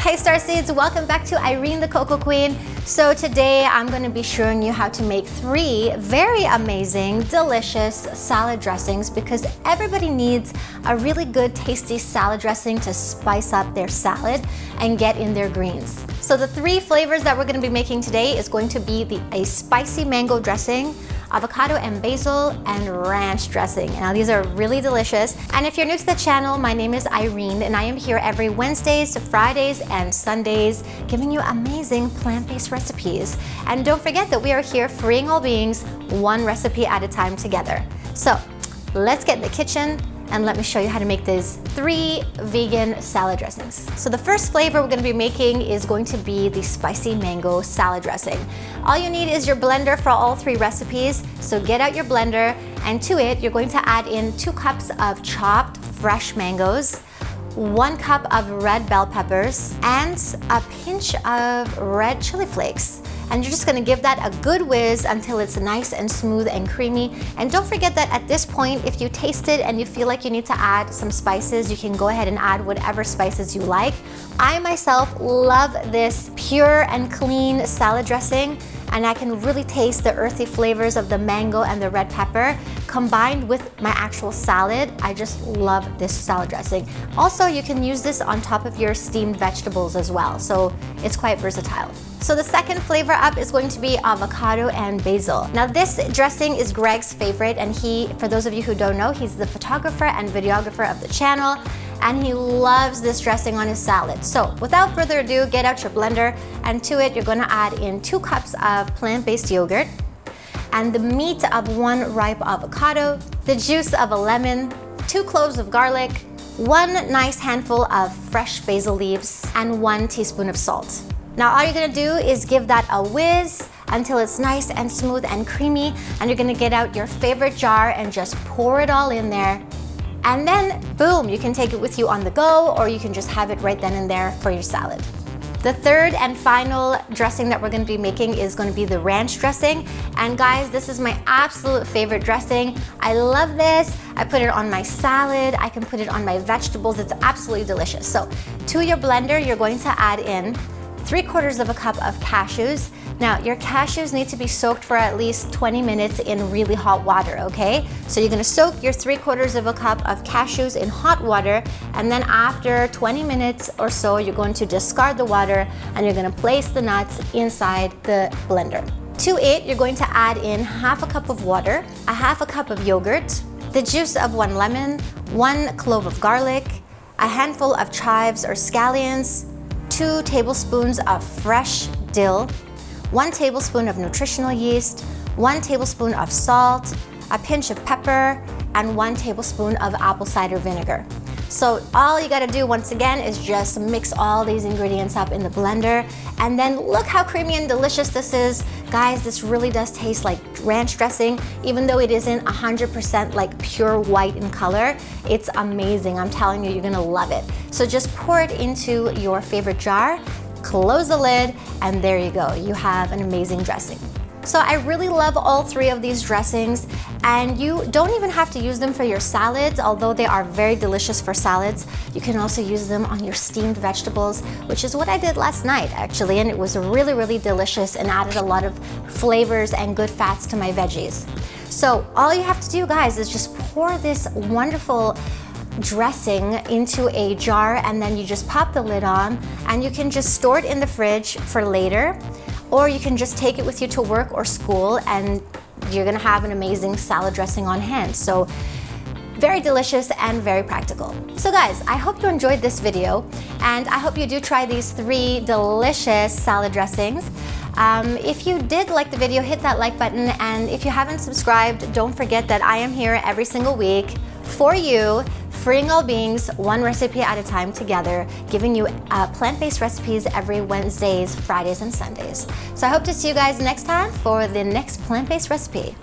Hi Starseeds, welcome back to Irene the Cocoa Queen. So today I'm going to be showing you how to make 3 very amazing, delicious salad dressings because everybody needs a really good, tasty salad dressing to spice up their salad and get in their greens. So the 3 flavors that we're going to be making today is going to be a spicy mango dressing, avocado and basil, and ranch dressing. Now these are really delicious. And if you're new to the channel, my name is Irene and I am here every Wednesdays, Fridays, and Sundays giving you amazing plant-based recipes. And don't forget that we are here freeing all beings, one recipe at a time together. So let's get in the kitchen and let me show you how to make these 3 vegan salad dressings. So the first flavor we're going to be making is going to be the spicy mango salad dressing. All you need is your blender for all 3 recipes. So get out your blender, and to it you're going to add in 2 cups of chopped fresh mangoes, 1 cup of red bell peppers, and a pinch of red chili flakes. And you're just gonna give that a good whiz until it's nice and smooth and creamy. And don't forget that at this point, if you taste it and you feel like you need to add some spices, you can go ahead and add whatever spices you like. I myself love this pure and clean salad dressing, and I can really taste the earthy flavors of the mango and the red pepper combined with my actual salad. I just love this salad dressing. Also, you can use this on top of your steamed vegetables as well, so it's quite versatile. So the second flavor up is going to be avocado and basil. Now this dressing is Greg's favorite, and for those of you who don't know, he's the photographer and videographer of the channel, and he loves this dressing on his salad. So without further ado, get out your blender, and to it you're gonna add in 2 cups of plant-based yogurt, and the meat of 1 ripe avocado, the juice of a lemon, 2 cloves of garlic, 1 nice handful of fresh basil leaves, and 1 teaspoon of salt. Now all you're gonna do is give that a whiz until it's nice and smooth and creamy, and you're gonna get out your favorite jar and just pour it all in there. And then boom, you can take it with you on the go, or you can just have it right then and there for your salad. The third and final dressing that we're gonna be making is gonna be the ranch dressing. And guys, this is my absolute favorite dressing. I love this. I put it on my salad. I can put it on my vegetables. It's absolutely delicious. So to your blender, you're going to add in 3/4 of a cup of cashews. Now, your cashews need to be soaked for at least 20 minutes in really hot water, okay? So you're gonna soak your 3/4 of a cup of cashews in hot water, and then after 20 minutes or so, you're going to discard the water and you're gonna place the nuts inside the blender. To it, you're going to add in 1/2 cup of water, 1/2 cup of yogurt, the juice of 1 lemon, 1 clove of garlic, a handful of chives or scallions, 2 tablespoons of fresh dill, 1 tablespoon of nutritional yeast, 1 tablespoon of salt, a pinch of pepper, and 1 tablespoon of apple cider vinegar. So all you gotta do once again is just mix all these ingredients up in the blender, and then look how creamy and delicious this is. Guys, this really does taste like ranch dressing, even though it isn't 100% like pure white in color. It's amazing, I'm telling you, you're gonna love it. So just pour it into your favorite jar, close the lid, and there you go. You have an amazing dressing. So I really love all 3 of these dressings, and you don't even have to use them for your salads, although they are very delicious for salads. You can also use them on your steamed vegetables, which is what I did last night actually, and it was really, really delicious and added a lot of flavors and good fats to my veggies. So all you have to do, guys, is just pour this wonderful dressing into a jar, and then you just pop the lid on, and you can just store it in the fridge for later, or you can just take it with you to work or school, and you're gonna have an amazing salad dressing on hand. So very delicious and very practical. So guys, I hope you enjoyed this video, and I hope you do try these 3 delicious salad dressings. If you did like the video, hit that like button, and if you haven't subscribed, don't forget that I am here every single week for you, freeing all beings, one recipe at a time together, giving you plant-based recipes every Wednesdays, Fridays, and Sundays. So I hope to see you guys next time for the next plant-based recipe.